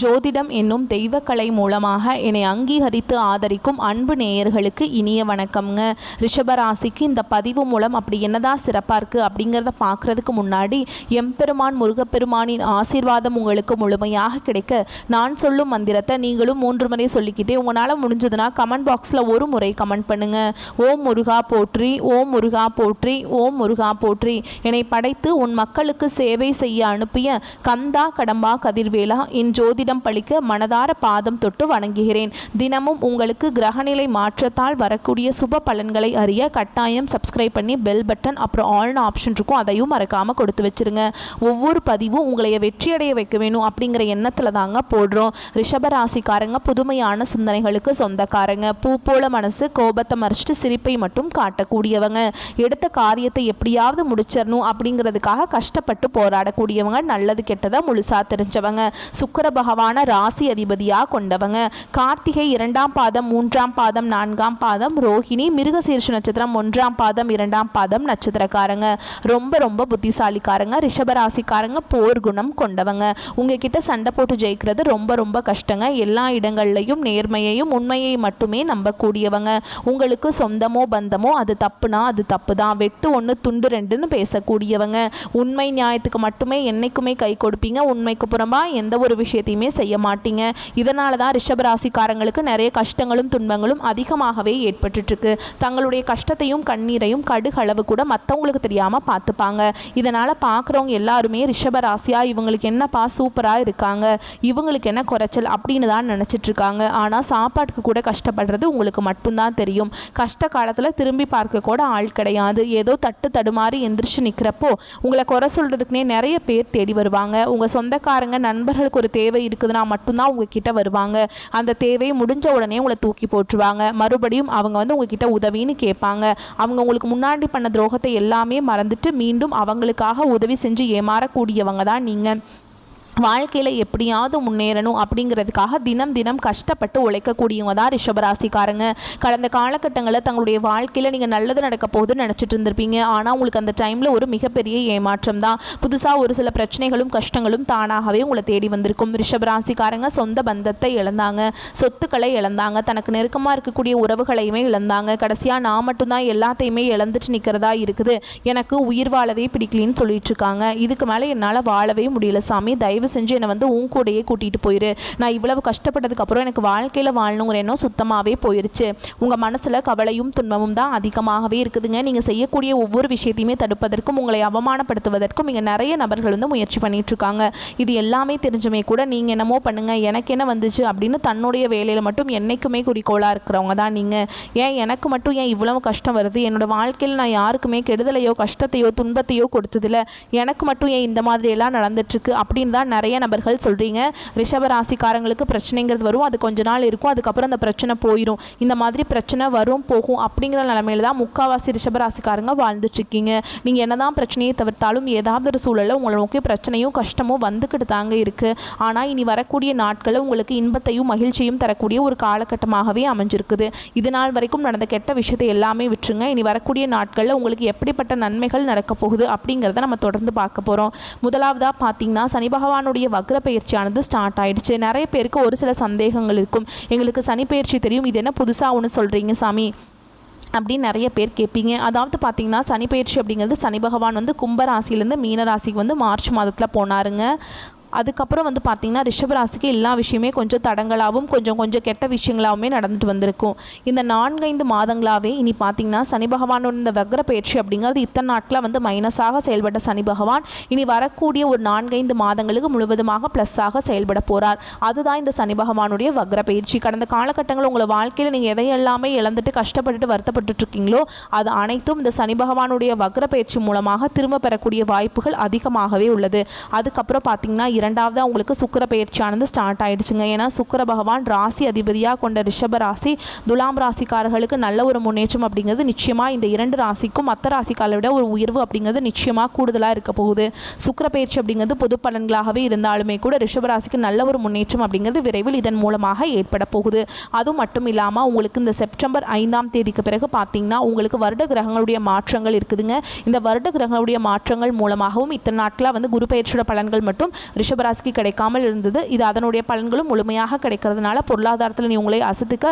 ஜோதிடம் என்னும் தெய்வக்கலை மூலமாக என்னை அங்கீகரித்து ஆதரிக்கும் அன்பு நேயர்களுக்கு இனிய வணக்கம்ங்க. ரிஷபராசிக்கு இந்த பதிவு மூலம் அப்படி என்னதான் சிறப்பாக இருக்குது அப்படிங்கிறத பார்க்குறதுக்கு முன்னாடி எம்பெருமான் முருகப்பெருமானின் ஆசீர்வாதம் உங்களுக்கு முழுமையாக கிடைக்க நான் சொல்லும் மந்திரத்தை நீங்களும் 3 முறை சொல்லிக்கிட்டே உங்களால் முடிஞ்சதுன்னா கமெண்ட் பாக்ஸில் ஒரு முறை கமெண்ட் பண்ணுங்கள். ஓம் முருகா போற்றி, ஓம் முருகா போற்றி, ஓம் முருகா போற்றி. என்னை படைத்து உன் மக்களுக்கு சேவை செய்ய அனுப்பிய கந்தா கடம்பா கதிர்வேலா என் ஜோதிடம் பழிக்க மனதார பாதம் தொட்டு வணங்குகிறேன். தினமும் உங்களுக்கு கிரகநிலை மாற்றத்தால் வரக்கூடிய சுப பலன்களை அறிய கட்டாயம் சப்ஸ்கிரைப் பண்ணி பெல் பட்டன் அப்புறம் ஆல்னு ஆப்ஷன் இருக்கும், அதையும் மறக்காமல் கொடுத்து வச்சிருங்க. ஒவ்வொரு பதிவும் உங்களைய வெற்றியடைய வைக்க வேணும் அப்படிங்கிற எண்ணத்தில் தாங்க போடுறோம். ரிஷபராசிக்காரங்க புதுமையான சிந்தனைகளுக்கு சொந்தக்காரங்க. பூ போல மனசு, கோபத்தை மறைச்சிட்டு சிரிப்பை மட்டும் காட்டக்கூடியவங்க. எடுத்த காரியத்தை எப்படியாவது முடிச்சிடணும் அப்படிங்கிறதுக்காக கஷ்டப்பட்டு போராடக்கூடியவங்க. நல்லது கெட்டதை முழுசா தெரிஞ்சவங்க. சுக்கிர பகவான ராசி அதிபதியாக கொண்டவங்க. கார்த்திகை 2ஆம் பாதம் 3ஆம் பாதம் 4ஆம் பாதம், ரோஹிணி மிருகசீர்ஷ நட்சத்திரம் 1ஆம் பாதம் 2ஆம் பாதம் நட்சத்திரக்காரங்க. ரொம்ப புத்திசாலிக்காரங்க. ரிஷபராசிக்காரங்க போர் குணம் கொண்டவங்க. உங்ககிட்ட சண்டை போட்டு ஜெயிக்கிறது ரொம்ப கஷ்டங்க. எல்லா இடங்கள்லையும் நேர்மையையும் உண்மையை மட்டுமே நம்பக்கூடியவங்க. உங்களுக்கு சொந்தமோ பந்தமோ அது தப்புனா அது தப்பு தான், வெட்டு 1 துண்டு 2ன்னு பேசக்கூடியவங்க. உண்மை நியாயத்துக்கு மட்டுமே என்னைக்குமே கை கொடுப்பீங்க. உண்மைக்கு புறம்பா எந்த ஒரு விஷயத்தையுமே செய்ய மாட்டீங்க. இதனால தான் ரிஷபராசிக்காரங்களுக்கு நிறைய கஷ்டங்களும் துன்பங்களும் அதிகமாகவே ஏற்பட்டுருக்கு. தங்களுடைய கஷ்டத்தையும் கண்ணீரையும் கடுகளவு கூட மற்றவங்களுக்கு தெரியாமல் பார்த்துப்பாங்க. இதனால் பார்க்குறவங்க எல்லாருமே ரிஷபராசியா இவங்களுக்கு என்னப்பா சூப்பராக இருக்காங்க, இவங்களுக்கு என்ன குறைச்சல் அப்படின்னு தான் நினச்சிட்ருக்காங்க. ஆனால் சாப்பாட்டுக்கு கூட கஷ்டப்படுறது உங்களுக்கு மட்டும்தான் தெரியும். கஷ்ட காலத்தில் திரும்பி பார்க்க கூட ஆள் கிடையாது. ஏதோ தடுமாறி எந்திரிச்சு நிற்கிறப்போ உங்களை குறை சொல்கிறதுக்குனே நிறைய பேர் தேடி வருவாங்க. உங்கள் சொந்தக்காரங்க நண்பர்களுக்கு ஒரு தேவை இருக்குதுன்னா மட்டும்தான் உங்ககிட்ட வருவாங்க. அந்த தேவை முடிஞ்ச உடனே உங்களை தூக்கி போட்டுருவாங்க. மறுபடியும் அவங்க உங்ககிட்ட உதவின்னு கேட்பாங்க. அவங்க உங்களுக்கு முன்னாடி பண்ண துரோகத்தை எல்லாமே மறந்துட்டு மீண்டும் அவங்களுக்காக உதவி செஞ்சு ஏமாறக்கூடியவங்க தான் நீங்கள். வாழ்க்கையில் எப்படியாவது முன்னேறணும் அப்படிங்கிறதுக்காக தினம் கஷ்டப்பட்டு உழைக்கக்கூடியவங்க தான் ரிஷபராசிக்காரங்க. கடந்த காலகட்டங்களில் தங்களுடைய வாழ்க்கையில் நீங்கள் நல்லது நடக்க போகுதுன்னு நினச்சிட்டு இருந்திருப்பீங்க. ஆனால் உங்களுக்கு அந்த டைமில் ஒரு மிகப்பெரிய ஏமாற்றம் தான். புதுசாக ஒரு சில பிரச்சனைகளும் கஷ்டங்களும் தானாகவே உங்களை தேடி வந்திருக்கும். ரிஷபராசிக்காரங்க சொந்த பந்தத்தை இழந்தாங்க, சொத்துக்களை இழந்தாங்க, தனக்கு நெருக்கமாக இருக்கக்கூடிய உறவுகளையுமே இழந்தாங்க. கடைசியாக நான் மட்டும்தான் எல்லாத்தையுமே இழந்துட்டு நிற்கிறதா இருக்குது, எனக்கு உயிர் வாழவே பிடிக்கலின்னு சொல்லிட்டு இருக்காங்க. இதுக்கு மேலே என்னால் வாழவே முடியல சாமி, தயவு செஞ்சு என்னை உன் கூடையே கூட்டிகிட்டு போயிரு. நான் இவ்வளவு கஷ்டப்பட்டதுக்கப்புறம் எனக்கு வாழ்க்கையில் வாழணுங்கிற எண்ணம் சுத்தமாகவே போயிருச்சு. உங்கள் மனசில் கவலையும் துன்பமும் தான் அதிகமாகவே இருக்குதுங்க. நீங்கள் செய்யக்கூடிய ஒவ்வொரு விஷயத்தையுமே தடுப்பதற்கும் உங்களை அவமானப்படுத்துவதற்கும் இங்கே நிறைய நபர்கள் முயற்சி பண்ணிகிட்ருக்காங்க. இது எல்லாமே தெரிஞ்சுமே கூட நீங்கள் என்னமோ பண்ணுங்கள், எனக்கு என்ன வந்துச்சு அப்படின்னு தன்னுடைய வேலையில் மட்டும் என்றைக்குமே குறிக்கோளாக இருக்கிறவங்க தான் நீங்கள். ஏன் எனக்கு மட்டும் ஏன் இவ்வளவு கஷ்டம் வருது, என்னோடய வாழ்க்கையில் நான் யாருக்குமே கெடுதலையோ கஷ்டத்தையோ துன்பத்தையோ கொடுத்ததில்ல, எனக்கு மட்டும் ஏன் இந்த மாதிரியெல்லாம் நடந்துட்டுருக்கு அப்படின்னு தான் நிறைய நபர்கள் சொல்கிறீங்க. ரிஷபராசிக்காரங்களுக்கு பிரச்சனைங்கிறது வரும், அது கொஞ்ச நாள் இருக்கும், அதுக்கப்புறம் அந்த பிரச்சனை போயிடும். இந்த மாதிரி பிரச்சனை வரும் போகும் அப்படிங்கிற நிலைமையில தான் முக்கால்வாசி ரிஷபராசிக்காரங்க வாழ்ந்துட்டுருக்கீங்க. நீங்கள் என்னதான் பிரச்சனையை தவிர்த்தாலும் ஏதாவது ஒரு சூழலில் உங்களை நோக்கி பிரச்சனையும் கஷ்டமும் வந்துக்கிட்டு தாங்க இருக்குது. ஆனால் இனி வரக்கூடிய நாட்களில் உங்களுக்கு இன்பத்தையும் மகிழ்ச்சியும் தரக்கூடிய ஒரு காலகட்டமாகவே அமைஞ்சிருக்குது. இது நாள் வரைக்கும் நடந்த கெட்ட விஷயத்தை எல்லாமே விட்டுருங்க. இனி வரக்கூடிய நாட்களில் உங்களுக்கு எப்படிப்பட்ட நன்மைகள் நடக்க போகுது அப்படிங்கிறத நம்ம தொடர்ந்து பார்க்க போகிறோம். முதலாவதாக பார்த்தீங்கன்னா சனி பகவானுடைய வக்ர பயிற்சியானது ஸ்டார்ட் ஆயிடுச்சு. நிறைய பேருக்கு ஒரு சில சந்தேகங்கள் இருக்கும். எங்களுக்கு சனி பயிற்சி தெரியும், இது என்ன புதுசாக ஒன்று சொல்கிறீங்க சாமி அப்படின்னு நிறைய பேர் கேட்பீங்க. அதாவது பார்த்தீங்கன்னா சனி பயிற்சி அப்படிங்கிறது சனி பகவான் கும்பராசிலேருந்து மீனராசிக்கு மார்ச் மாதத்தில் போனாருங்க. அதுக்கப்புறம் பார்த்திங்கன்னா ரிஷபராசிக்கு எல்லா விஷயமே கொஞ்சம் தடங்களாகவும் கொஞ்சம் கெட்ட விஷயங்களாகவுமே நடந்துட்டு வந்திருக்கும். இந்த 4-5 மாதங்களாகவே இனி பார்த்திங்கன்னா சனி பகவானோட இந்த வக்ர பயிற்சி அப்படிங்கிறது இத்தனை நாட்களாக மைனஸாக செயல்பட்ட சனி பகவான் இனி வரக்கூடிய ஒரு 4-5 மாதங்களுக்கு முழுவதுமாக ப்ளஸ்ஸாக செயல்பட போகிறார். அதுதான் இந்த சனி பகவானுடைய வக்ர பயிற்சி. கடந்த காலகட்டங்கள் உங்களை வாழ்க்கையில் நீங்கள் எதையெல்லாமே இழந்துட்டு கஷ்டப்பட்டுட்டு வருத்தப்பட்டு இருக்கீங்களோ அது அனைத்தும் இந்த சனி பகவானுடைய வக்ர பயிற்சி மூலமாக திரும்ப பெறக்கூடிய வாய்ப்புகள் அதிகமாகவே உள்ளது. அதுக்கப்புறம் பார்த்திங்கன்னா இரண்டாவது உங்களுக்கு சுக்கிர பயிற்சியானது ஸ்டார்ட் ஆயிடுச்சுங்க. ஏன்னா சுக்கிர பகவான் ராசி அதிபதியாக கொண்ட ரிஷப ராசி துலாம் ராசிக்காரர்களுக்கு நல்ல ஒரு முன்னேற்றம் அப்படிங்கிறது நிச்சயமாக இந்த 2 ராசிக்கும் மற்ற ராசிக்காரை விட ஒரு உயர்வு அப்படிங்கிறது நிச்சயமாக கூடுதலாக இருக்க போகுது. சுக்கிர பயிற்சி அப்படிங்கிறது பொது பலன்களாகவே இருந்தாலுமே கூட ரிஷப ராசிக்கு நல்ல ஒரு முன்னேற்றம் அப்படிங்கிறது விரைவில் இதன் மூலமாக ஏற்பட போகுது. அதுவும் மட்டும் இல்லாமல் உங்களுக்கு இந்த செப்டம்பர் 5ஆம் தேதிக்கு பிறகு பார்த்தீங்கன்னா உங்களுக்கு வருட கிரகங்களுடைய மாற்றங்கள் இருக்குதுங்க. இந்த வருட கிரகங்களுடைய மாற்றங்கள் மூலமாகவும் இத்தனை நாட்களாக குரு பயிற்சியோட பலன்கள் மட்டும் ரிஷபராசிக்கு கிடைக்காமல் இருந்தது. இது அதனுடைய பலன்களும் முழுமையாக கிடைக்கிறதுனால பொருளாதாரத்தில் நீ உங்களை அசத்துக்க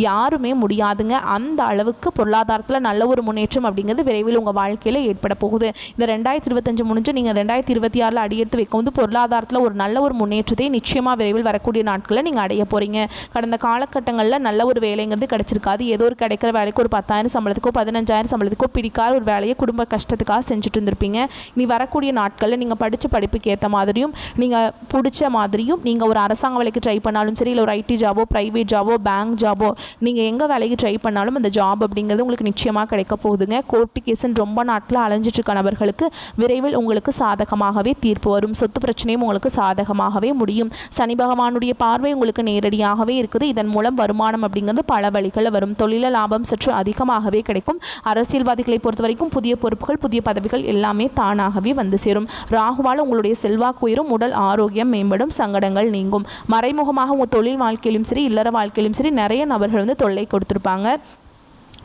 யாருமே முடியாதுங்க. அந்த அளவுக்கு பொருளாதாரத்தில் நல்ல ஒரு முன்னேற்றம் அப்படிங்கிறது விரைவில் உங்கள் வாழ்க்கையில் ஏற்பட போகுது. இந்த 2025 முடிஞ்சு நீங்கள் 2026 அடியெடுத்து வைக்கும்போது பொருளாதாரத்தில் ஒரு நல்ல ஒரு முன்னேற்றத்தை நிச்சயமாக விரைவில் வரக்கூடிய நாட்களில் நீங்கள் அடைய போகிறீங்க. கடந்த காலகட்டங்களில் நல்ல ஒரு வேலைங்கிறது கிடைச்சிருக்காது. ஏதோ ஒரு கிடைக்கிற வேலைக்கு ஒரு 10,000 சம்பளத்துக்கோ 15,000 சம்பளத்துக்கோ பிடிக்காத ஒரு வேலையை குடும்ப கஷ்டத்துக்காக செஞ்சுட்டு இருந்திருப்பீங்க. நீ வரக்கூடிய நாட்களில் நீங்கள் படித்த படிப்புக்கு ஏற்ற மாதிரியும் நீங்கள் பிடிச்ச மாதிரியும் நீங்கள் ஒரு அரசாங்க வேலைக்கு ட்ரை பண்ணாலும் சரி, இல்லை ஒரு ஐடி ஜாபோ, ப்ரைவேட் ஜாபோ, பேங்க் ஜாபோ, நீங்கள் எங்கே வேலைக்கு ட்ரை பண்ணாலும் அந்த ஜாப் அப்படிங்கிறது உங்களுக்கு நிச்சயமாக கிடைக்க போகுதுங்க. கோர்ட்டு கேஸுன்னு ரொம்ப நாட்களில் அலைஞ்சிட்டு இருக்க நபர்களுக்கு விரைவில் உங்களுக்கு சாதகமாகவே தீர்ப்பு வரும். சொத்து பிரச்சனையும் உங்களுக்கு சாதகமாகவே முடியும். சனி பகவானுடைய பார்வை உங்களுக்கு நேரடியாகவே இருக்குது. இதன் மூலம் வருமானம் அப்படிங்கிறது பல வழிகளில் வரும். தொழில லாபம் சற்று அதிகமாகவே கிடைக்கும். அரசியல்வாதிகளை பொறுத்த வரைக்கும் புதிய பொறுப்புகள், புதிய பதவிகள் எல்லாமே தானாகவே வந்து சேரும். ராகுவால் உங்களுடைய செல்வாக்கு உயரும், உடல் ஆரோக்கியம் மேம்படும், சங்கடங்கள் நீங்கும். மறைமுகமாக உங்கள் தொழில் வாழ்க்கையிலும் சரி, இல்லற வாழ்க்கையிலும் சரி நிறைய நபர்கள் வந்து தொல்லை கொடுத்துருப்பாங்க.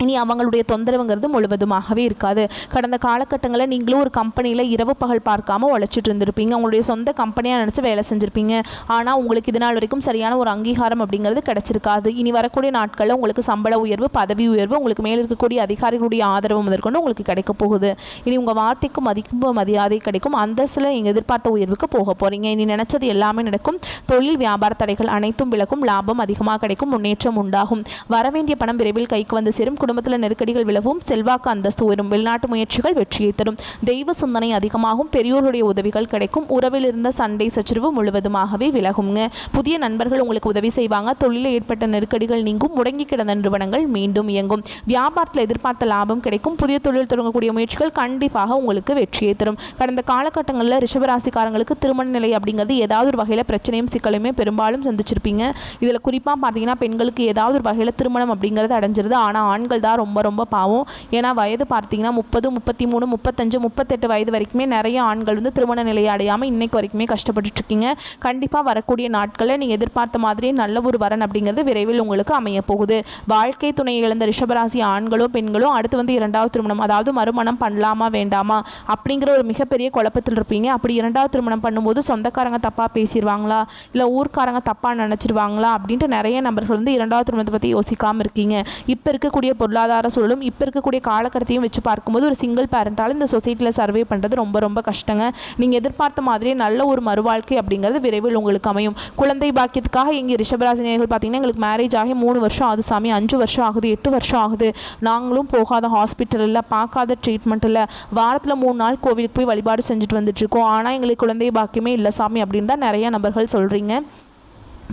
இனி அவங்களுடைய தொந்தரவுங்கிறது முழுவதுமாகவே இருக்காது. கடந்த காலகட்டங்களில் நீங்களும் ஒரு கம்பெனியில் இரவு பகல் பார்க்காம உழைச்சிட்டு இருந்திருப்பீங்க. உங்களுடைய சொந்த கம்பெனியாக நினச்சி வேலை செஞ்சுருப்பீங்க. ஆனால் உங்களுக்கு இது நாள் வரைக்கும் சரியான ஒரு அங்கீகாரம் அப்படிங்கிறது கிடச்சிருக்காது. இனி வரக்கூடிய நாட்களில் உங்களுக்கு சம்பள உயர்வு, பதவி உயர்வு, உங்களுக்கு மேலே இருக்கக்கூடிய அதிகாரிகளுடைய ஆதரவு முதற்கொண்டு உங்களுக்கு கிடைக்க போகுது. இனி உங்கள் வார்த்தைக்கு மதிப்பு மரியாதை கிடைக்கும். அந்தஸ்தில் நீங்கள் எதிர்பார்த்த உயர்வுக்கு போக போகிறீங்க. இனி நினச்சது எல்லாமே நடக்கும். தொழில் வியாபார தடைகள் அனைத்தும் விலகும். லாபம் அதிகமாக கிடைக்கும். முன்னேற்றம் உண்டாகும். வரவேண்டிய பணம் விரைவில் கைக்கு வந்து சேரும். குடும்பத்தில் நெருக்கடிகள் விலகும். செல்வாக்கு அந்தஸ்து உயரும். வெளிநாட்டு முயற்சிகள் வெற்றியை தரும். தெய்வ சிந்தனை அதிகமாகும். பெரியோருடைய உதவிகள் கிடைக்கும். உறவில் இருந்த சண்டை சச்சரவு முழுவதுமாகவே விலகுங்க. புதிய நண்பர்கள் உங்களுக்கு உதவி செய்வாங்க. தொழிலில் ஏற்பட்ட நெருக்கடிகள் நீங்கும். முடங்கி கிடந்த நிறுவனங்கள் மீண்டும் இயங்கும். வியாபாரத்தில் எதிர்பார்த்த லாபம் கிடைக்கும். புதிய தொழில் தொடங்கக்கூடிய முயற்சிகள் கண்டிப்பாக உங்களுக்கு வெற்றியை தரும். கடந்த காலகட்டங்களில் ரிஷபராசிக்காரங்களுக்கு திருமண நிலை அப்படிங்கிறது ஏதாவது ஒரு வகையில் பிரச்சனையும் சிக்கலுமே பெரும்பாலும் சந்திச்சிருப்பீங்க. இதில் குறிப்பாக பார்த்தீங்கன்னா பெண்களுக்கு ஏதாவது ஒரு வகையில் திருமணம் அப்படிங்கிறது அடைஞ்சிருது. ஆனால் ஆண்கள் தான் ரொம்ப ரொம்ப பாவம். ஏன்னா வயது பார்த்தீங்கன்னா 30, 33, 35, 38 வயது வரைக்குமே நிறைய ஆண்கள் வந்து திருமண நிலையை அடையாமல் இன்னைக்கு வரைக்குமே கஷ்டப்பட்டு இருக்கீங்க. கண்டிப்பாக வரக்கூடிய நாட்களில் நீங்கள் எதிர்பார்த்த மாதிரியே நல்ல ஒரு வரன் அப்படிங்கிறது விரைவில் உங்களுக்கு அமைய போகுது. வாழ்க்கை துணை இழந்த ரிஷபராசி ஆண்களோ பெண்களோ அடுத்து வந்து 2வது திருமணம், அதாவது மறுமணம் பண்ணலாமா வேண்டாமா அப்படிங்கிற ஒரு மிகப்பெரிய குழப்பத்தில் இருப்பீங்க. அப்படி 2வது திருமணம் பண்ணும்போது சொந்தக்காரங்க தப்பாக பேசிடுவாங்களா, இல்லை ஊர்க்காரங்க தப்பாக நினச்சிருவாங்களா அப்படின்ட்டு நிறைய நபர்கள் வந்து 2வது திருமணத்தை பற்றி யோசிக்காமல் இருக்கீங்க. இப்போ இருக்கக்கூடிய பொருளாதார சூழலும் இப்போ இருக்கக்கூடிய காலகட்டத்தையும் வச்சு பார்க்கும்போது ஒரு சிங்கிள் பேரண்டால் இந்த சொசைட்டியில் சர்வே பண்ணுறது ரொம்ப ரொம்ப கஷ்டங்க. நீங்கள் எதிர்பார்த்த மாதிரியே நல்ல ஒரு மறுவாழ்க்கை அப்படிங்கிறது விரைவில் உங்களுக்கு அமையும். குழந்தை பாக்கியத்துக்காக எங்கள் ரிஷபராசினியர்கள் பார்த்தீங்கன்னா எங்களுக்கு மேரேஜ் ஆகி 3 வருஷம் ஆகுது சாமி, 5 வருஷம் ஆகுது, 8 வருஷம் ஆகுது, நாங்களும் போகாத ஹாஸ்பிட்டல் இல்லை, பார்க்காத ட்ரீட்மெண்ட் இல்லை, வாரத்தில் 3 நாள் கோவிலுக்கு போய் வழிபாடு செஞ்சுட்டு வந்துட்டுருக்கோம், ஆனால் எங்களுக்கு குழந்தை பாக்கியமே இல்லை சாமி அப்படின்னு தான் நிறைய நபர்கள் சொல்கிறீங்க.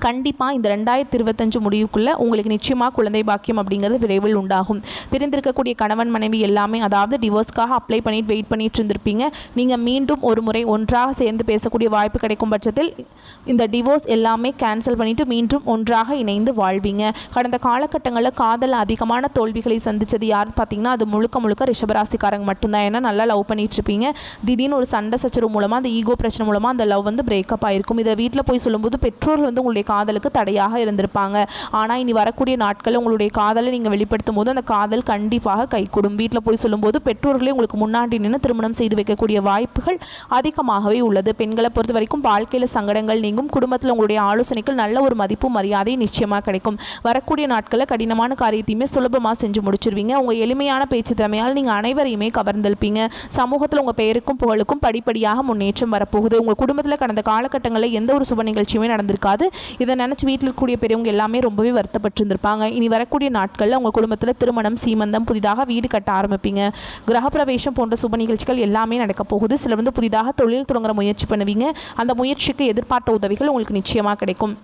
கண்டிப்பாக இந்த 2025 முடிவுக்குள்ளே உங்களுக்கு நிச்சயமாக குழந்தை பாக்கியம் அப்படிங்கிறது விரைவில் உண்டாகும். பிரிந்திருக்கக்கூடிய கணவன் மனைவி எல்லாமே, அதாவது டிவோர்ஸ்க்காக அப்ளை பண்ணிட்டு வெயிட் பண்ணிட்டு இருந்திருப்பீங்க. நீங்கள் மீண்டும் ஒரு முறை ஒன்றாக சேர்ந்து பேசக்கூடிய வாய்ப்பு கிடைக்கும் பட்சத்தில் இந்த டிவோர்ஸ் எல்லாமே கேன்சல் பண்ணிவிட்டு மீண்டும் ஒன்றாக இணைந்து வாழ்வீங்க. கடந்த காலகட்டங்களில் காதல் அதிகமான தோல்விகளை சந்தித்தது யாருன்னு பார்த்தீங்கன்னா அது முழுக்க முழுக்க ரிஷபராசிக்காரங்க மட்டும்தான். ஏன்னா நல்லா லவ் பண்ணிட்டுருப்பீங்க. திடீர்னு ஒரு சண்டை சச்சரவு மூலமாக, அந்த ஈகோ பிரச்சனை மூலமாக அந்த லவ் வந்து பிரேக்கப் ஆகிருக்கும். இதை வீட்டில் போய் சொல்லும்போது பெற்றோர்கள் வந்து உங்களுடைய காதலுக்கு தடையாக இருந்திருப்பாங்க. ஆனால் இனி வரக்கூடிய நாட்கள் உங்களுடைய காதலை நீங்கள் வெளிப்படுத்தும் போது அந்த காதல் கண்டிப்பாக கைகூடும். வீட்டில் போய் சொல்லும்போது பெற்றோர்களே உங்களுக்கு முன்னாடி நின்று திருமணம் செய்து வைக்கக்கூடிய வாய்ப்புகள் அதிகமாகவே உள்ளது. பெண்களை பொறுத்த வரைக்கும் வாழ்க்கையில் சங்கடங்கள் நீங்கும். குடும்பத்தில் உங்களுடைய ஆலோசனைகள் நல்ல ஒரு மதிப்பு மரியாதை நிச்சயமாக கிடைக்கும். வரக்கூடிய நாட்களில் கடினமான காரியத்தையுமே சுலபமாக செஞ்சு முடிச்சிருவீங்க. உங்கள் எளிமையான பேச்சு திறமையால் நீங்கள் அனைவரையுமே கவர்ந்தெழுப்பீங்க. சமூகத்தில் உங்கள் பெயருக்கும் புகழுக்கும் படிப்படியாக முன்னேற்றம் வரப்போகுது. உங்கள் குடும்பத்தில் கடந்த காலகட்டங்களில் எந்த ஒரு சுப நிகழ்ச்சியுமே நடந்திருக்காது. இதை நினச்சி வீட்டில் இருக்கக்கூடிய பெரியவங்க எல்லாமே ரொம்பவே வருத்தப்பட்டு இருந்திருப்பாங்க. இனி வரக்கூடிய நாட்களில் உங்கள் குடும்பத்தில் திருமணம், சீமந்தம், புதிதாக வீடு கட்ட ஆரம்பிப்பீங்க. கிரகப்பிரவேசம் போன்ற சுப நிகழ்ச்சிகள் எல்லாமே நடக்க போகுது. சிலர் வந்து புதிதாக தொழில் தொடங்குற முயற்சி பண்ணுவீங்க. அந்த முயற்சிக்கு எதிர்பார்த்த உதவிகள் உங்களுக்கு நிச்சயமாக கிடைக்கும்.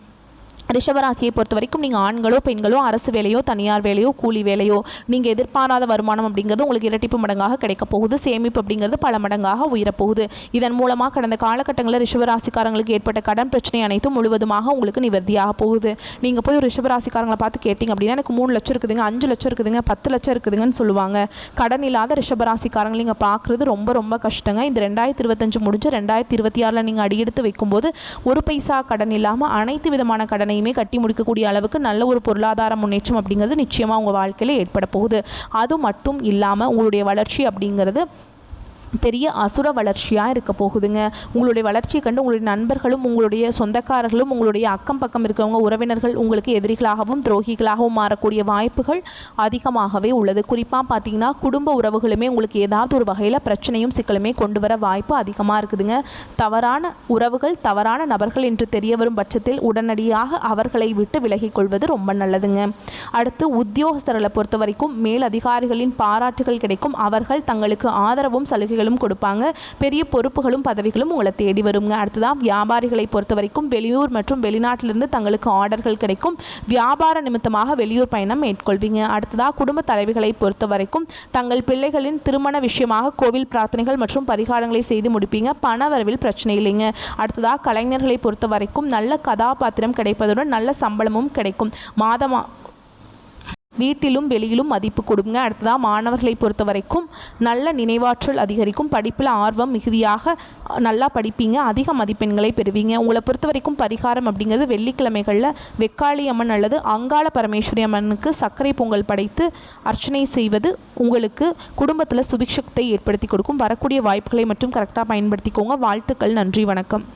ரிஷபராசியை பொறுத்த வரைக்கும் நீங்கள் ஆண்களோ பெண்களோ அரசு வேலையோ தனியார் வேலையோ கூலி வேலையோ நீங்கள் எதிர்பாராத வருமானம் அப்படிங்கிறது உங்களுக்கு இரட்டிப்பு மடங்காக கிடைக்க போகுது. சேமிப்பு அப்படிங்கிறது பல மடங்காக உயரப்போகுது. இதன் மூலமாக கடந்த காலகட்டங்களில் ரிஷபராசிக்காரங்களுக்கு ஏற்பட்ட கடன் பிரச்சனை அனைத்தும் முழுவதுமாக உங்களுக்கு நிவர்த்தியாக போகுது. நீங்கள் போய் ஒரு ரிஷபராசிக்காரங்களை பார்த்து கேட்டிங்க அப்படின்னா எனக்கு 3 லட்சம் இருக்குதுங்க, 5 லட்சம் இருக்குதுங்க, 10 லட்சம் இருக்குதுங்கன்னு சொல்லுவாங்க. கடன் இல்லாத ரிஷபராசிக்காரங்களை நீங்கள் பார்க்குறது ரொம்ப ரொம்ப கஷ்டங்க. இந்த 2025 முடிஞ்சு 2026 நீங்கள் அடியெடுத்து வைக்கும்போது ஒரு பைசா கடன் இல்லாமல் அனைத்து விதமான கடனை கட்டி முடிக்கக்கூடிய அளவுக்கு நல்ல ஒரு பொருளாதார முன்னேற்றம் அப்படிங்கிறது நிச்சயமாக உங்கள் வாழ்க்கையில் ஏற்பட போகுது. அது மட்டும் இல்லாமல் உங்களுடைய வளர்ச்சி அப்படிங்கிறது பெரிய அசுர வளர்ச்சியாக இருக்க போகுதுங்க. உங்களுடைய வளர்ச்சியை கண்டு உங்களுடைய நண்பர்களும் உங்களுடைய சொந்தக்காரர்களும் உங்களுடைய அக்கம் பக்கம் இருக்கிறவங்க உறவினர்கள் உங்களுக்கு எதிரிகளாகவும் துரோகிகளாகவும் மாறக்கூடிய வாய்ப்புகள் அதிகமாகவே உள்ளது. குறிப்பாக பார்த்தீங்கன்னா குடும்ப உறவுகளுமே உங்களுக்கு ஏதாவது ஒரு வகையில் பிரச்சனையும் சிக்கலுமே கொண்டு வர வாய்ப்பு அதிகமாக இருக்குதுங்க. தவறான உறவுகள் தவறான நபர்கள் என்று தெரிய வரும் பட்சத்தில் உடனடியாக அவர்களை விட்டு விலகிக் கொள்வது ரொம்ப நல்லதுங்க. அடுத்து உத்தியோகஸ்தர்களை பொறுத்த வரைக்கும் மேல் அதிகாரிகளின் பாராட்டுகள் கிடைக்கும். அவர்கள் தங்களுக்கு ஆதரவும் சலுகைகளும் கொடுப்பாங்க. பெரிய பொறுப்புகளும் பதவிகளும் உங்களை தேடி வருங்க. அடுத்ததான் வியாபாரிகளை பொறுத்த வரைக்கும் வெளியூர் மற்றும் வெளிநாட்டிலிருந்து தங்களுக்கு ஆர்டர்கள் கிடைக்கும். வியாபார நிமித்தமாக வெளியூர் பயணம் மேற்கொள்வீங்க. அடுத்ததாக குடும்ப தலைவிகளை பொறுத்த வரைக்கும் தங்கள் பிள்ளைகளின் திருமண விஷயமாக கோவில் பிரார்த்தனைகள் மற்றும் பரிகாரங்களை செய்து முடிப்பீங்க. பண வரவில் பிரச்சனை இல்லைங்க. அடுத்ததாக கலைஞர்களை பொறுத்த வரைக்கும் நல்ல கதாபாத்திரம் கிடைப்பதுடன் நல்ல சம்பளமும் கிடைக்கும். வீட்டிலும் வெளியிலும் மதிப்பு கொடுங்க. அடுத்ததாக மாணவர்களை பொறுத்த வரைக்கும் நல்ல நினைவாற்றல் அதிகரிக்கும். படிப்பில் ஆர்வம் மிகுதியாக நல்லா படிப்பீங்க. அதிக மதிப்பெண்களை பெறுவீங்க. உங்களை பொறுத்த வரைக்கும் பரிகாரம் அப்படிங்கிறது வெள்ளிக்கிழமைகளில் வெக்காளி அம்மன் அல்லது அங்காள பரமேஸ்வரி அம்மனுக்கு சர்க்கரை பொங்கல் படைத்து அர்ச்சனை செய்வது உங்களுக்கு குடும்பத்தில் சுபிக்ஷத்தை ஏற்படுத்தி கொடுக்கும். வரக்கூடிய வாய்ப்புகளை மட்டும் கரெக்டாக பயன்படுத்திக்கோங்க. வாழ்த்துக்கள். நன்றி. வணக்கம்.